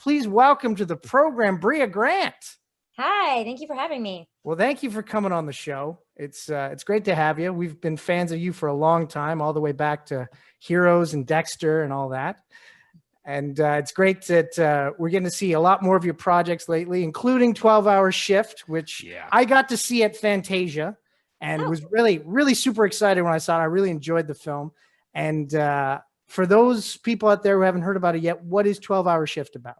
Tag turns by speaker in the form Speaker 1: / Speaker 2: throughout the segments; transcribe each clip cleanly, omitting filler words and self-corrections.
Speaker 1: Please welcome to the program, Brea Grant.
Speaker 2: Hi, thank you for having me.
Speaker 1: Well, thank you for coming on the show. It's great to have you. We've been fans of you for a long time, all the way back to Heroes and Dexter and all that. And it's great that we're getting to see a lot more of your projects lately, including 12-Hour Shift, which I got to see at Fantasia and was really, really super excited when I saw it. I really enjoyed the film. And for those people out there who haven't heard about it yet, what is 12-Hour Shift about?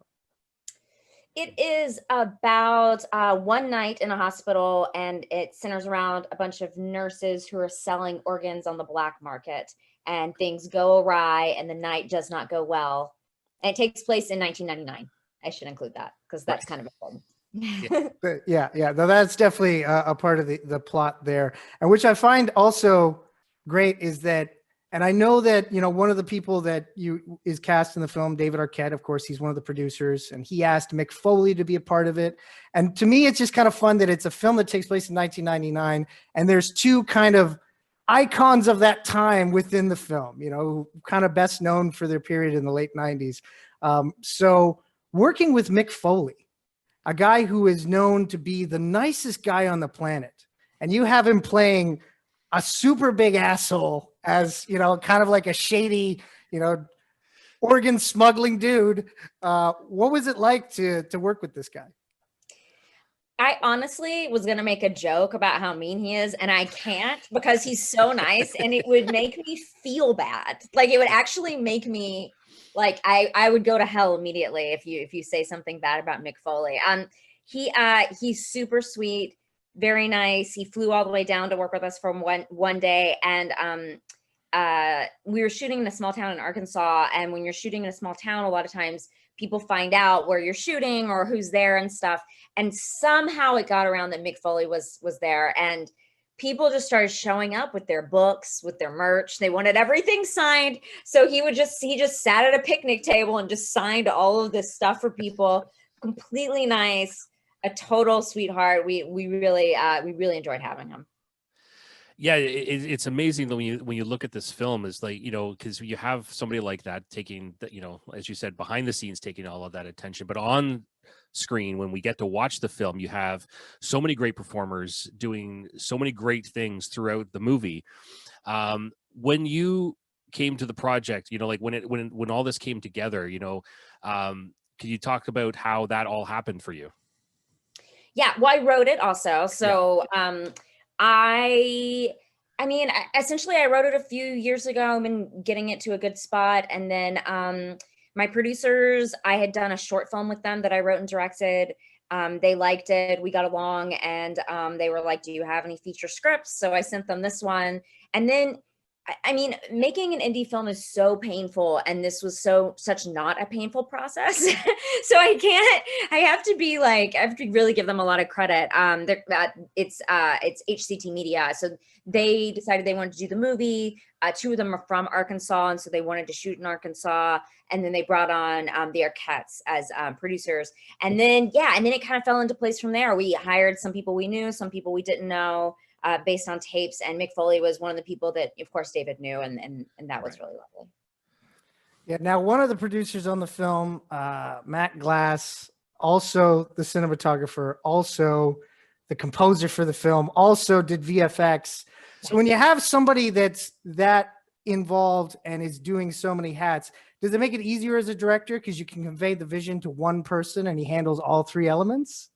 Speaker 2: It is about one night in a hospital, and it centers around a bunch of nurses who are selling organs on the black market, and things go awry and the night does not go well. And it takes place in 1999. I should include that because that's kind of important.
Speaker 1: Yeah. No, that's definitely a part of the plot there. And which I find also great is that, and I know that, one of the people that is cast in the film, David Arquette, of course, he's one of the producers, and he asked Mick Foley to be a part of it. And to me, it's just kind of fun that it's a film that takes place in 1999, and there's two kind of icons of that time within the film, kind of best known for their period in the late 90s. So working with Mick Foley, a guy who is known to be the nicest guy on the planet, and you have him playing a super big asshole as, kind of like a shady, organ smuggling dude. What was it like to work with this guy?
Speaker 2: I honestly was going to make a joke about how mean he is, and I can't because he's so nice, and it would make me feel bad. Like, it would actually make me like, I would go to hell immediately if you say something bad about Mick Foley. He's super sweet, very nice. He flew all the way down to work with us for one day, and we were shooting in a small town in Arkansas. And when you're shooting in a small town, a lot of times people find out where you're shooting or who's there and stuff. And somehow it got around that Mick Foley was there, and people just started showing up with their books, with their merch. They wanted everything signed. So he just sat at a picnic table and just signed all of this stuff for people. Completely nice, a total sweetheart. We really enjoyed having him.
Speaker 3: Yeah, it's amazing when you look at this film, is like, because you have somebody like that taking, as you said, behind the scenes, taking all of that attention, but on screen, when we get to watch the film, you have so many great performers doing so many great things throughout the movie. When you came to the project, like when all this came together, can you talk about how that all happened for you?
Speaker 2: Yeah, well, I wrote it also. So, essentially I wrote it a few years ago. I've been getting it to a good spot. And then my producers, I had done a short film with them that I wrote and directed. They liked it. We got along, and they were like, do you have any feature scripts? So I sent them this one. And then, making an indie film is so painful, and this was such not a painful process. So I have to really give them a lot of credit. It's HCT Media. So they decided they wanted to do the movie. Two of them are from Arkansas, and so they wanted to shoot in Arkansas. And then they brought on the Arquettes as producers. And then it kind of fell into place from there. We hired some people we knew, some people we didn't know, based on tapes. And Mick Foley was one of the people that, of course, David knew, and that was really lovely.
Speaker 1: Yeah. Now, one of the producers on the film, Matt Glass, also the cinematographer, also the composer for the film, also did VFX. So when you have somebody that's that involved and is doing so many hats, does it make it easier as a director because you can convey the vision to one person and he handles all three elements?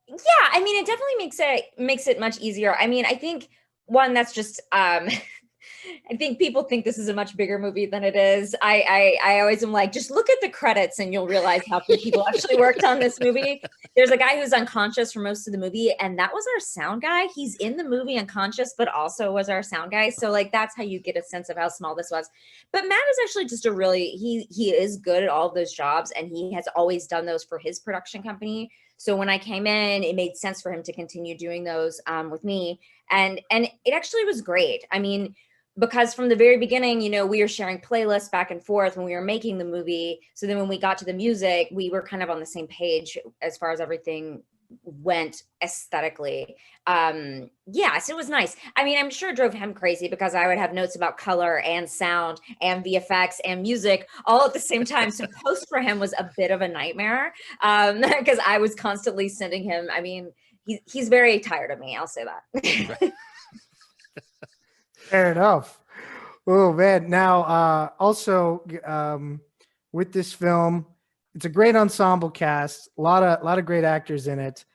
Speaker 2: Yeah, it definitely makes it much easier. I think one, that's just I think people think this is a much bigger movie than it is. I always am like, just look at the credits and you'll realize how few people actually worked on this movie. There's a guy who's unconscious for most of the movie, and that was our sound guy. He's in the movie unconscious, but also was our sound guy. So that's how you get a sense of how small this was. But Matt is actually just he is good at all of those jobs, and he has always done those for his production company. So when I came in, it made sense for him to continue doing those with me. And it actually was great. Because from the very beginning, we were sharing playlists back and forth when we were making the movie. So then when we got to the music, we were kind of on the same page as far as everything went aesthetically. Yes, it was nice. I mean, I'm sure it drove him crazy because I would have notes about color and sound and VFX and music all at the same time. So post for him was a bit of a nightmare because I was constantly sending him. I mean, he's very tired of me. I'll say that.
Speaker 1: Fair enough. Oh man. Now, also, with this film, it's a great ensemble cast, a lot of great actors in it.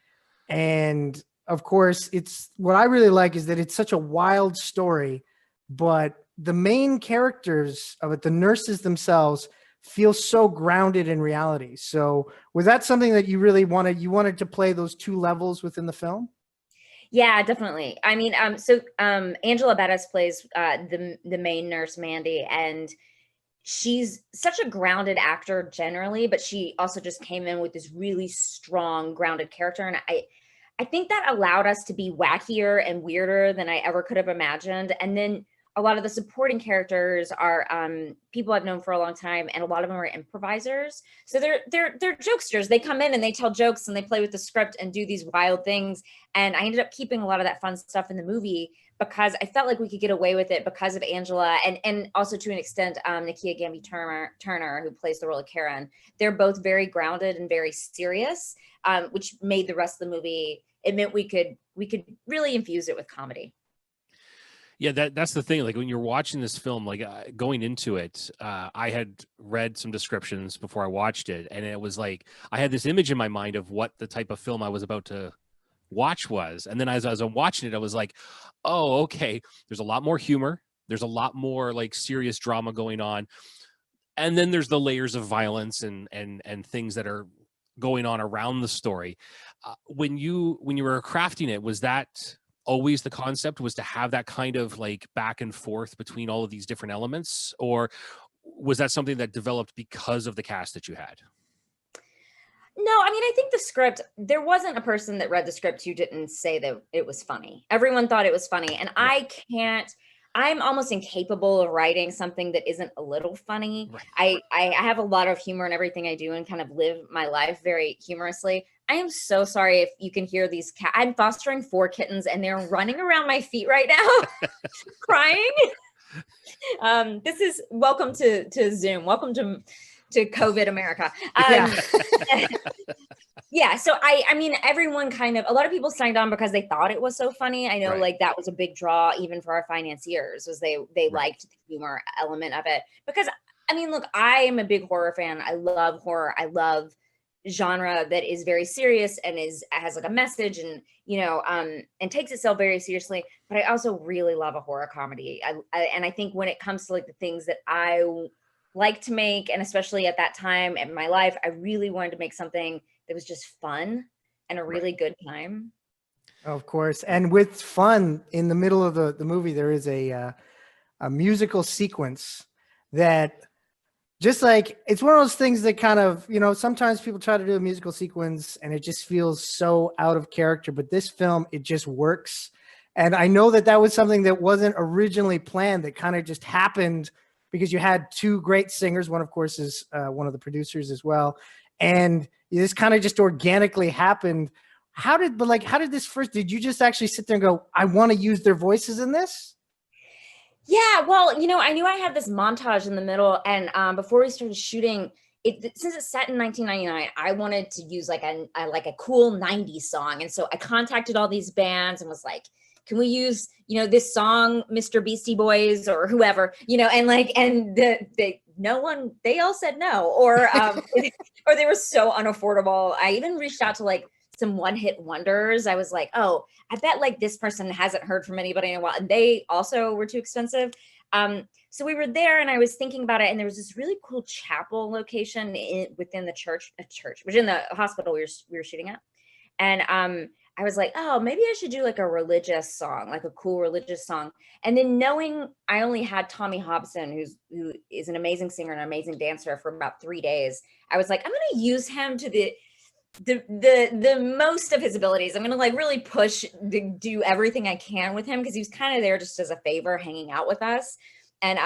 Speaker 1: And of course, it's what I really like is that it's such a wild story, but the main characters of it, the nurses themselves, feel so grounded in reality. So was that something that you really wanted? You wanted to play those two levels within the film?
Speaker 2: Yeah, definitely. I mean, Angela Bettis plays the main nurse, Mandy, and she's such a grounded actor generally, but she also just came in with this really strong, grounded character. And I think that allowed us to be wackier and weirder than I ever could have imagined. And then a lot of the supporting characters are people I've known for a long time, and a lot of them are improvisers. So they're jokesters. They come in and they tell jokes and they play with the script and do these wild things. And I ended up keeping a lot of that fun stuff in the movie because I felt like we could get away with it because of Angela and also to an extent Nakia Gambi Turner, who plays the role of Karen. They're both very grounded and very serious, which made the rest of the movie. It meant we could really infuse it with comedy.
Speaker 3: Yeah, that's the thing. Like when you're watching this film, like going into it, I had read some descriptions before I watched it, and it was like I had this image in my mind of what the type of film I was about to watch was. And then as I'm watching it, I was like, oh, okay, there's a lot more humor. There's a lot more like serious drama going on. And then there's the layers of violence and things that are going on around the story. When you were crafting it, was that always the concept, was to have that kind of like back and forth between all of these different elements? Or was that something that developed because of the cast that you had?
Speaker 2: No, I mean, I think the script, there wasn't a person that read the script who didn't say that it was funny. Everyone thought it was funny. And
Speaker 3: Right.
Speaker 2: I'm almost incapable of writing something that isn't a little funny.
Speaker 3: Right.
Speaker 2: I have a lot of humor in everything I do and kind of live my life very humorously. I am so sorry if you can hear these I'm fostering 4 kittens and they're running around my feet right now, crying. This is welcome to Zoom. Welcome to COVID America.
Speaker 1: Yeah.
Speaker 2: Yeah, so I mean, everyone kind of, a lot of people signed on because they thought it was so funny. I know,
Speaker 3: Right.
Speaker 2: like that was a big draw even for our financiers, was they
Speaker 3: Right.
Speaker 2: liked the humor element of it. Because I mean, look, I am a big horror fan. I love horror. I love genre that is very serious and has like a message and and takes itself very seriously. But I also really love a horror comedy. And I think when it comes to like the things that I like to make, and especially at that time in my life, I really wanted to make something that was just fun and a really
Speaker 3: Right.
Speaker 2: good time.
Speaker 1: Of course. And with fun in the middle of the movie, there is a musical sequence that just like, it's one of those things that kind of, sometimes people try to do a musical sequence and it just feels so out of character, but this film, it just works. And I know that was something that wasn't originally planned, that kind of just happened because you had 2 great singers. One, of course, is one of the producers as well. And this kind of just organically happened. How did this first, did you just actually sit there and go, I want to use their voices in this?
Speaker 2: Yeah, well, I knew I had this montage in the middle, and before we started shooting, since it's set in 1999, I wanted to use like a cool 90s song, and so I contacted all these bands and was like, "Can we use this song, Mr. Beastie Boys or whoever?" And they all said no, or or they were so unaffordable. I even reached out to like some one-hit wonders. I was like, oh, I bet like this person hasn't heard from anybody in a while, and they also were too expensive. So we were there, and I was thinking about it, and there was this really cool chapel location within the church, which in the hospital we were shooting at, and I was like, oh, maybe I should do like a religious song, like a cool religious song. And then knowing I only had Tommy Hobson, who is an amazing singer and an amazing dancer, for about 3 days, I was like, I'm going to use him to the most of his abilities. I'm going to like really push to do everything I can with him, because he was kind of there just as a favor, hanging out with us, and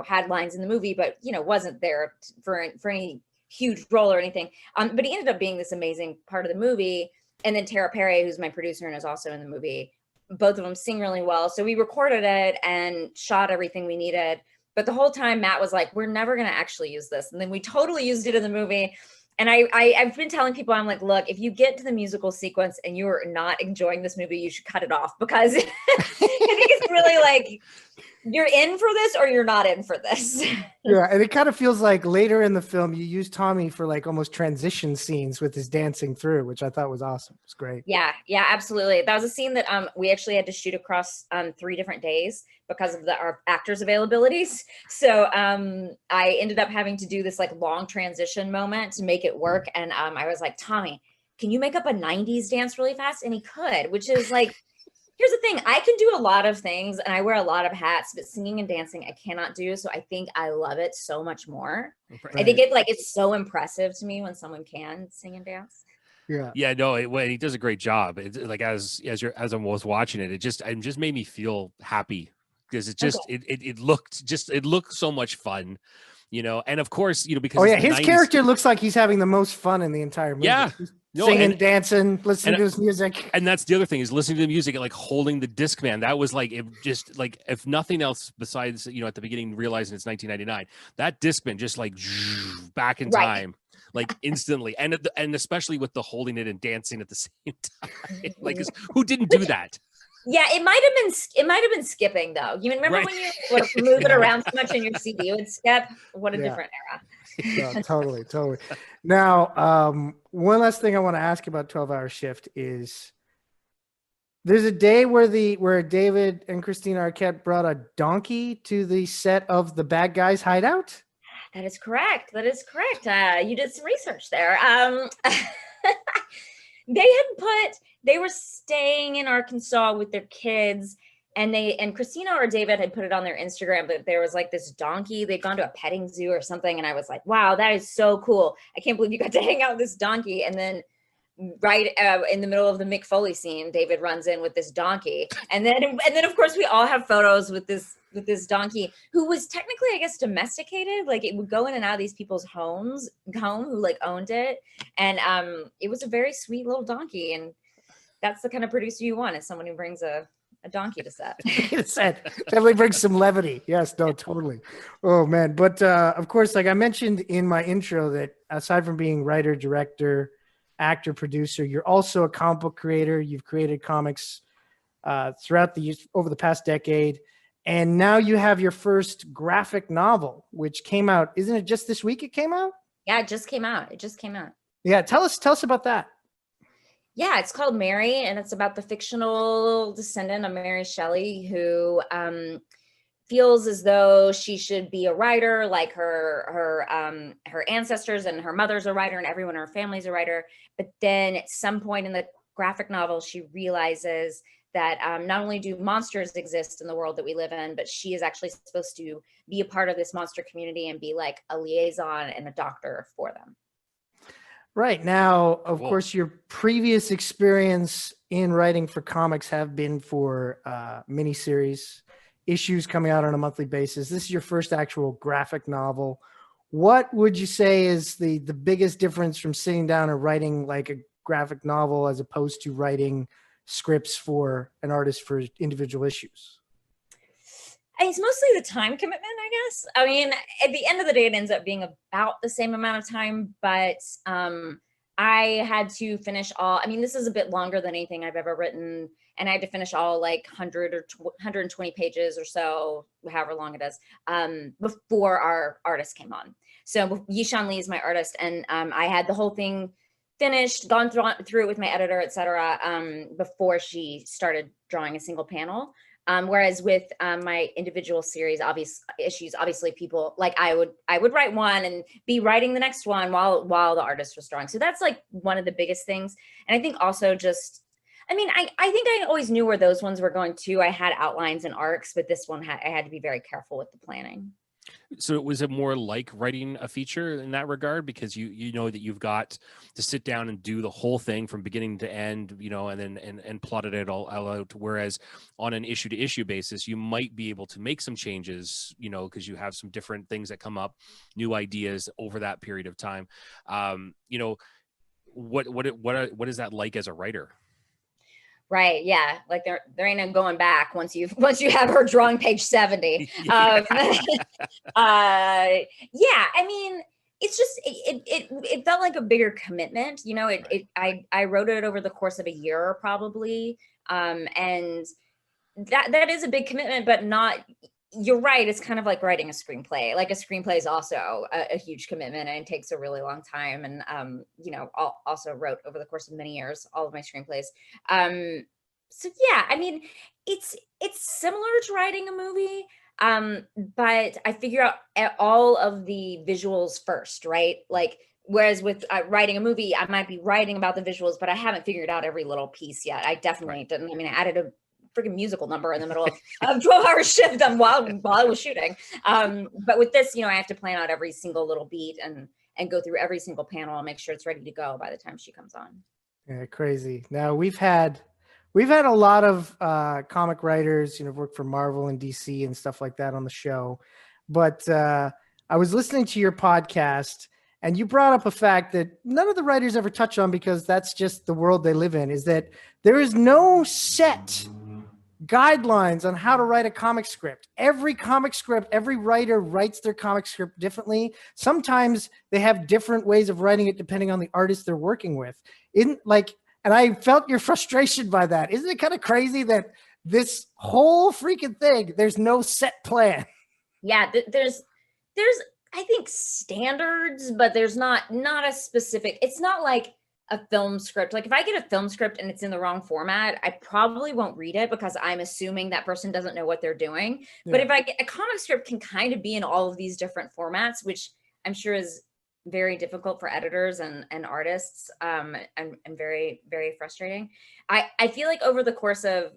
Speaker 2: had lines in the movie, but wasn't there for any huge role or anything. But he ended up being this amazing part of the movie. and then Tara Perry, who's my producer and is also in the movie. Both of them sing really well. So we recorded it and shot everything we needed. But the whole time Matt was like, we're never going to actually use this. And then we totally used it in the movie. And I've been telling people, I'm like, look, if you get to the musical sequence and you are not enjoying this movie, you should cut it off, because I think it's really like, you're in for this or you're not in for this.
Speaker 1: Yeah, and it kind of feels like later in the film you use Tommy for like almost transition scenes with his dancing through, which I thought was awesome. It's great.
Speaker 2: Yeah, absolutely. That was a scene that we actually had to shoot across 3 different days because of our actors' availabilities. So I ended up having to do this like long transition moment to make it work. And I was like, Tommy, can you make up a 90s dance really fast? And he could, which is like, here's the thing. I can do a lot of things and I wear a lot of hats, but singing and dancing, I cannot do. So I think I love it so much more.
Speaker 3: Right.
Speaker 2: I think it's so impressive to me when someone can sing and dance.
Speaker 1: Yeah.
Speaker 3: No, he does a great job. It's like as I was watching it, it just made me feel happy, because it just it looked so much fun, and of course, because
Speaker 1: his
Speaker 3: 90s.
Speaker 1: character looks like he's having the most fun in the entire movie.
Speaker 3: Yeah. No,
Speaker 1: singing, dancing, listening to his music.
Speaker 3: And that's the other thing, is listening to the music and like holding the Discman. That was like, it just like, if nothing else besides, at the beginning, realizing it's 1999, that Discman just like back in time, like instantly. And especially with the holding it and dancing at the same time, like, who didn't do that?
Speaker 2: Yeah, it might have been skipping though. You remember when you would move it around so much in your CD, it would skip? What a different era.
Speaker 1: No, totally. Now, one last thing I want to ask about 12-Hour Shift is, there's a day where David and Christina Arquette brought a donkey to the set of The Bad Guys Hideout.
Speaker 2: That is correct. You did some research there. They were staying in Arkansas with their kids, and Christina or David had put it on their Instagram that there was like this donkey. They'd gone to a petting zoo or something. And I was like, wow, that is so cool. I can't believe you got to hang out with this donkey. And then right in the middle of the Mick Foley scene, David runs in with this donkey. And then of course we all have photos with this donkey, who was technically, I guess, domesticated. Like, it would go in and out of these people's home who like owned it. And it was a very sweet little donkey. And that's the kind of producer you want, is someone who brings a donkey to set.
Speaker 1: Definitely brings some levity. Yes, no, totally. Oh man. But of course, like I mentioned in my intro, that aside from being writer, director, actor, producer, you're also a comic book creator. You've created comics over the past decade. And now you have your first graphic novel, which came out. Isn't it just this week it came out?
Speaker 2: Yeah, it just came out.
Speaker 1: Yeah. Tell us about that.
Speaker 2: Yeah, it's called Mary, and it's about the fictional descendant of Mary Shelley, who feels as though she should be a writer, like her ancestors, and her mother's a writer, and everyone in her family's a writer. But then at some point in the graphic novel, she realizes that not only do monsters exist in the world that we live in, but she is actually supposed to be a part of this monster community and be like a liaison and a doctor for them.
Speaker 1: Right. Now, of course, your previous experience in writing for comics have been for miniseries, issues coming out on a monthly basis. This is your first actual graphic novel. What would you say is the biggest difference from sitting down and writing like a graphic novel as opposed to writing scripts for an artist for individual issues?
Speaker 2: It's mostly the time commitment, I guess. I mean, at the end of the day, it ends up being about the same amount of time, but I had to finish this is a bit longer than anything I've ever written, and I had to finish all like 100 or 120 pages or so, however long it is, before our artist came on. So Yishan Lee is my artist, and I had the whole thing finished, gone through it with my editor, etc., before she started drawing a single panel. Whereas with my individual series, obviously people like I would write one and be writing the next one while the artist was drawing. So that's like one of the biggest things. And I think also I think I always knew where those ones were going too. I had outlines and arcs, but this one I had to be very careful with the planning.
Speaker 3: So was it more like writing a feature in that regard, because you know that you've got to sit down and do the whole thing from beginning to end, and then and plotted it all out, whereas on an issue to issue basis you might be able to make some changes, because you have some different things that come up, new ideas over that period of time. what is that like as a writer?
Speaker 2: Right. Yeah. Like there ain't no going back once you have her drawing page 70.
Speaker 3: Yeah.
Speaker 2: Yeah. I mean, it's just it felt like a bigger commitment. You know, I wrote it over the course of a year probably. And that is a big commitment, but not, you're right. It's kind of like writing a screenplay. Like a screenplay is also a huge commitment and takes a really long time. And, you know, also wrote over the course of many years, all of my screenplays. So yeah, I mean, it's similar to writing a movie. But I figure out all of the visuals first, right? Like, whereas with writing a movie, I might be writing about the visuals, but I haven't figured out every little piece yet. I definitely didn't. I mean, I added a freaking musical number in the middle of a 12-hour shift while I was shooting. But with this, you know, I have to plan out every single little beat and go through every single panel and make sure it's ready to go by the time she comes on.
Speaker 1: Yeah, crazy. Now we've had a lot of comic writers, you know, work for Marvel and DC and stuff like that on the show. But I was listening to your podcast and you brought up a fact that none of the writers ever touch on because that's just the world they live in, is that there is no set guidelines on how to write a comic script. Every comic script, every writer writes their comic script differently. Sometimes they have different ways of writing it depending on the artist they're working with. And I felt your frustration by that. Isn't it kind of crazy that this whole freaking thing, there's no set plan?
Speaker 2: Yeah, there's I think standards, but there's not a specific, it's not like a film script. Like if I get a film script and it's in the wrong format, I probably won't read it because I'm assuming that person doesn't know what they're doing. Yeah. But if I get a comic script can kind of be in all of these different formats, which I'm sure is very difficult for editors and artists, and very, very frustrating. I feel like over the course of,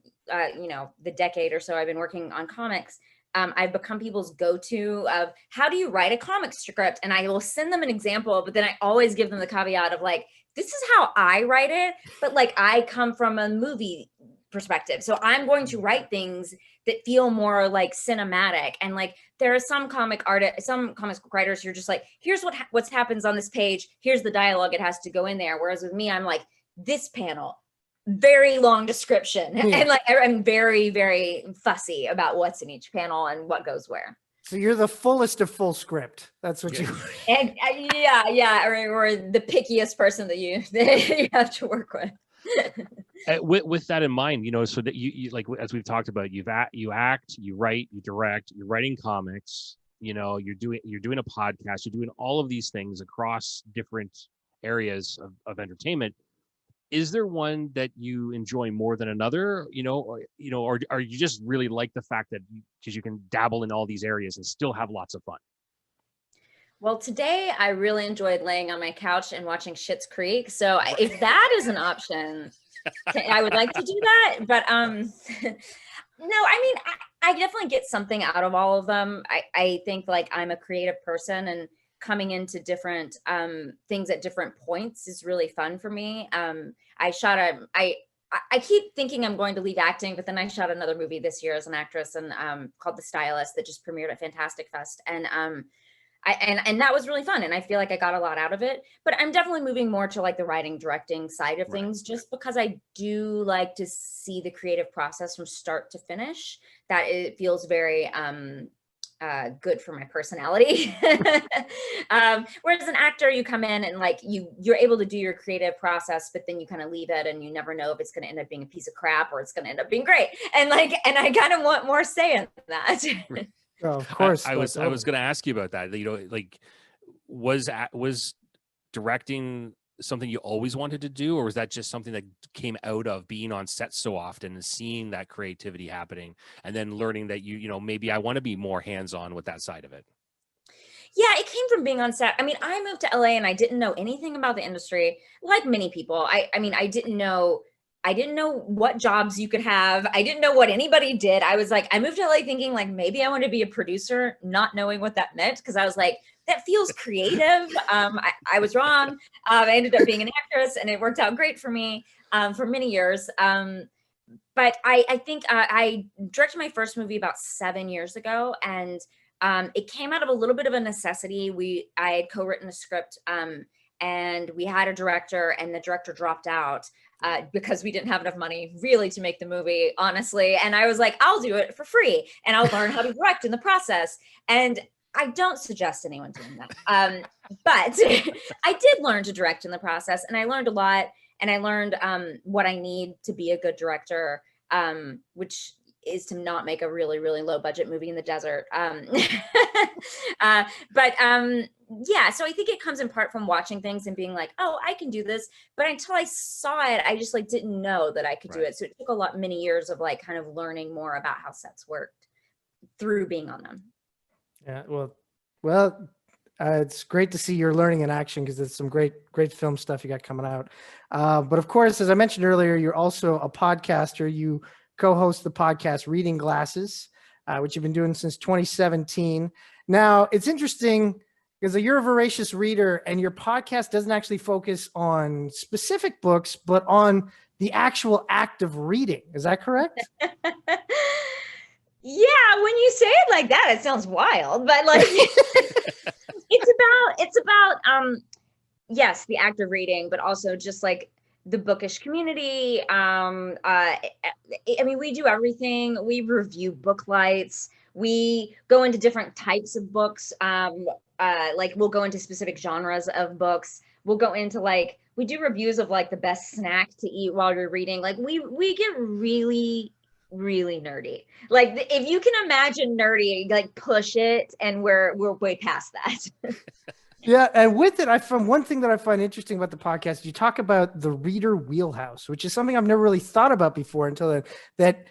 Speaker 2: you know, the decade or so I've been working on comics, I've become people's go-to of how do you write a comic script? And I will send them an example, but then I always give them the caveat of like, this is how I write it, but like I come from a movie perspective. So I'm going to write things that feel more like cinematic. And like, there are some comic writers who are just like, here's what happens on this page. Here's the dialogue. It has to go in there. Whereas with me, I'm like, this panel, very long description. Yeah. And like, I'm very, very fussy about what's in each panel and what goes where.
Speaker 1: So you're the fullest of full script. That's what you.
Speaker 2: And, yeah, or the pickiest person that you have to work with.
Speaker 3: With that in mind, you know, so that you like, as we've talked about, you act, you write, you direct, you're writing comics, you know, you're doing a podcast, you're doing all of these things across different areas of entertainment. Is there one that you enjoy more than another, or you just really like the fact that because you can dabble in all these areas and still have lots of fun?
Speaker 2: Well, today I really enjoyed laying on my couch and watching Schitt's Creek. So if that is an option, I would like to do that. But no, I mean, I definitely get something out of all of them. I think like I'm a creative person and coming into different things at different points is really fun for me. I keep thinking I'm going to leave acting, but then I shot another movie this year as an actress and called The Stylist that just premiered at Fantastic Fest. And and that was really fun. And I feel like I got a lot out of it, but I'm definitely moving more to like the writing, directing side of things, just because I do like to see the creative process from start to finish. That it feels very good for my personality. Whereas an actor, you come in and like you're able to do your creative process, but then you kind of leave it and you never know if it's going to end up being a piece of crap or it's going to end up being great. And I kind of want more say in that.
Speaker 1: Oh, of course.
Speaker 3: I was going to ask you about that. You know, like was directing something you always wanted to do, or was that just something that came out of being on set so often and seeing that creativity happening and then learning that maybe I want to be more hands-on with that side of it?
Speaker 2: Yeah, it came from being on set. I mean, I moved to LA and I didn't know anything about the industry, like many people. I mean, I didn't know what jobs you could have. I didn't know what anybody did. I was like, I moved to LA thinking like, maybe I want to be a producer, not knowing what that meant. Cause I was like, that feels creative. I was wrong. I ended up being an actress and it worked out great for me for many years. But I think I directed my first movie about 7 years ago. And it came out of a little bit of a necessity. I had co-written a script and and we had a director, and the director dropped out because we didn't have enough money really to make the movie, honestly. And I was like, I'll do it for free, and I'll learn how to direct in the process. And I don't suggest anyone doing that. But I did learn to direct in the process, and I learned a lot, and I learned what I need to be a good director, which is to not make a really, really low budget movie in the desert. Yeah, so I think it comes in part from watching things and being like, oh, I can do this. But until I saw it, I just like didn't know that I could do it. So it took many years of like kind of learning more about how sets worked through being on them.
Speaker 1: Yeah, well, it's great to see you're learning in action, because it's some great film stuff you got coming out. But of course, as I mentioned earlier, you're also a podcaster. You co-host the podcast Reading Glasses, which you've been doing since 2017. Now, it's interesting because you're a voracious reader, and your podcast doesn't actually focus on specific books, but on the actual act of reading. Is that correct?
Speaker 2: Yeah, when you say it like that, it sounds wild, but like it's about yes, the act of reading, but also just like the bookish community. I mean, we do everything. We review book lights. We go into different types of books. Like we'll go into specific genres of books. We'll go into like, we do reviews of like the best snack to eat while you're reading. Like we get really, really nerdy. Like if you can imagine nerdy, like push it, and we're way past that.
Speaker 1: Yeah, and with it, from one thing that I find interesting about the podcast, you talk about the reader wheelhouse, which is something I've never really thought about before until that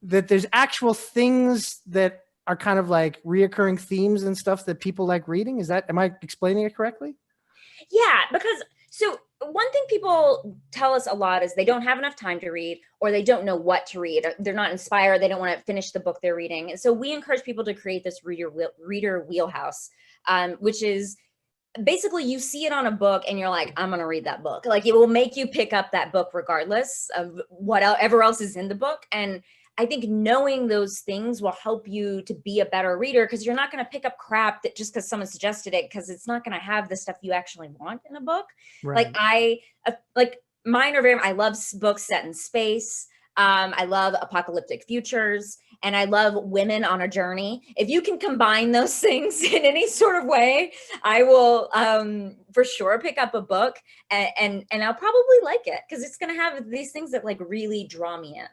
Speaker 1: there's actual things that are kind of like reoccurring themes and stuff that people like reading. Am I explaining it correctly?
Speaker 2: Yeah, because so one thing people tell us a lot is they don't have enough time to read, or they don't know what to read. They're not inspired. They don't want to finish the book they're reading. And so we encourage people to create this reader wheelhouse, which is basically you see it on a book and you're like, I'm going to read that book. Like it will make you pick up that book regardless of whatever else is in the book. And I think knowing those things will help you to be a better reader, because you're not going to pick up crap that just because someone suggested it, because it's not going to have the stuff you actually want in a book.
Speaker 1: Right.
Speaker 2: Like mine are I love books set in space. I love apocalyptic futures, and I love women on a journey. If you can combine those things in any sort of way, I will for sure pick up a book, and I'll probably like it, because it's going to have these things that like really draw me in.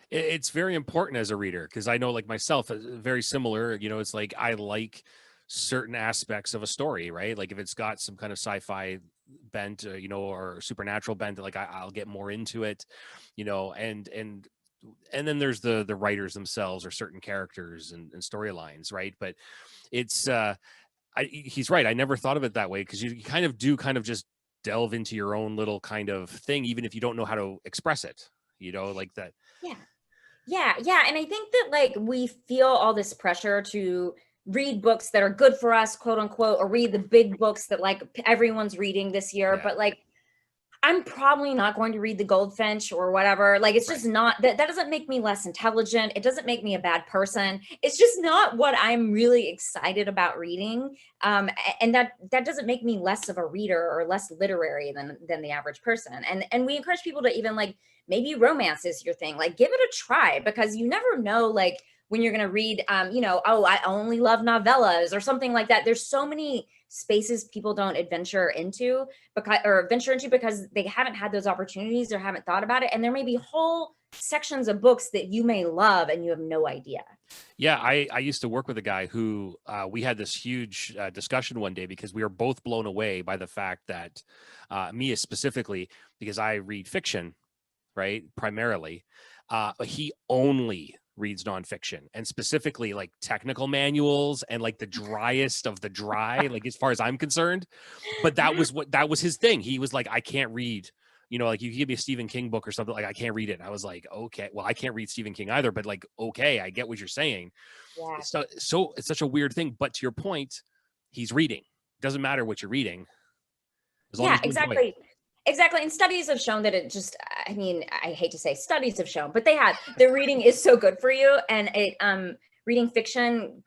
Speaker 3: It's very important as a reader, because I know like myself, very similar, it's like I like certain aspects of a story, right? Like if it's got some kind of sci-fi bent, or supernatural bent, like I'll get more into it, and then there's the writers themselves, or certain characters and storylines, right? But it's he's right. I never thought of it that way, because you kind of just delve into your own little kind of thing, even if you don't know how to express it, like that.
Speaker 2: Yeah. And I think that like we feel all this pressure to read books that are good for us, quote unquote, or read the big books that like everyone's reading this year.
Speaker 3: Yeah.
Speaker 2: But like, I'm probably not going to read The Goldfinch or whatever. Like, it's just not, that doesn't make me less intelligent. It doesn't make me a bad person. It's just not what I'm really excited about reading. And that doesn't make me less of a reader or less literary than the average person. And we encourage people to even like, maybe romance is your thing. Like, give it a try, because you never know, like, when you're going to read, I only love novellas or something like that. There's so many spaces people don't venture into because they haven't had those opportunities or haven't thought about it. And there may be whole sections of books that you may love and you have no idea.
Speaker 3: Yeah, I used to work with a guy who we had this huge discussion one day, because we were both blown away by the fact that me specifically, because I read fiction, right, primarily, but he only reads nonfiction, and specifically like technical manuals and like the driest of the dry, like as far as I'm concerned. But that was his thing. He was like, I can't read, like you give me a Stephen King book or something, like I can't read it. And I was like, okay, well, I can't read Stephen King either, but like, okay, I get what you're saying.
Speaker 2: Yeah.
Speaker 3: So it's such a weird thing, but to your point, he's reading. Doesn't matter what you're reading.
Speaker 2: Yeah, exactly. Exactly. And studies have shown that I hate to say studies have shown, but the reading is so good for you. And it reading fiction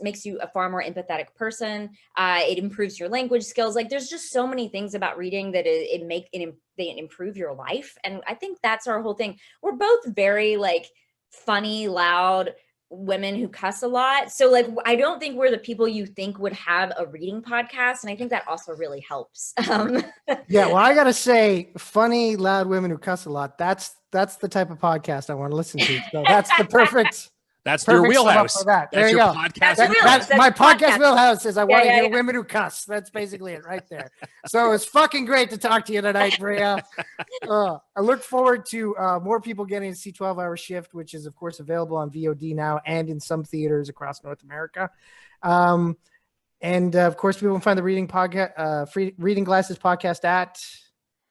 Speaker 2: makes you a far more empathetic person. It improves your language skills. Like there's just so many things about reading that they improve your life. And I think that's our whole thing. We're both very like funny, loud women who cuss a lot. So like, I don't think we're the people you think would have a reading podcast. And I think that also really helps.
Speaker 1: Yeah. Well, I got to say, funny, loud women who cuss a lot. That's the type of podcast I want to listen to. So that's the perfect.
Speaker 3: That's your
Speaker 1: Perfect sum up
Speaker 3: wheelhouse.
Speaker 1: for that. There
Speaker 3: That's
Speaker 1: you
Speaker 3: your
Speaker 1: go.
Speaker 3: podcast.
Speaker 2: That's Wheelhouse.
Speaker 1: That's my
Speaker 2: That's
Speaker 1: podcast wheelhouse is I want to
Speaker 2: yeah,
Speaker 1: hear
Speaker 2: yeah.
Speaker 1: women who cuss. That's basically it right there. So it's fucking great to talk to you tonight, Brea. I look forward to more people getting to see 12-Hour Shift, which is, of course, available on VOD now and in some theaters across North America. And, of course, people can find the Reading podcast, free Reading Glasses podcast at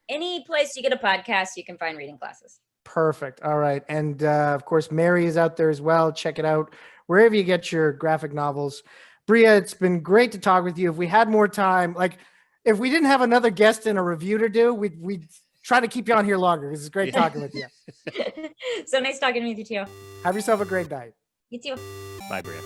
Speaker 2: Any place you get a podcast, you can find Reading Glasses.
Speaker 1: Perfect. All right. And, of course, Mary is out there as well. Check it out wherever you get your graphic novels. Brea, it's been great to talk with you. If we had more time, like if we didn't have another guest and a review to do, we'd try to keep you on here longer because it's great talking with you.
Speaker 2: So nice talking with you too.
Speaker 1: Have yourself a great night.
Speaker 2: You too.
Speaker 3: Bye, Brea.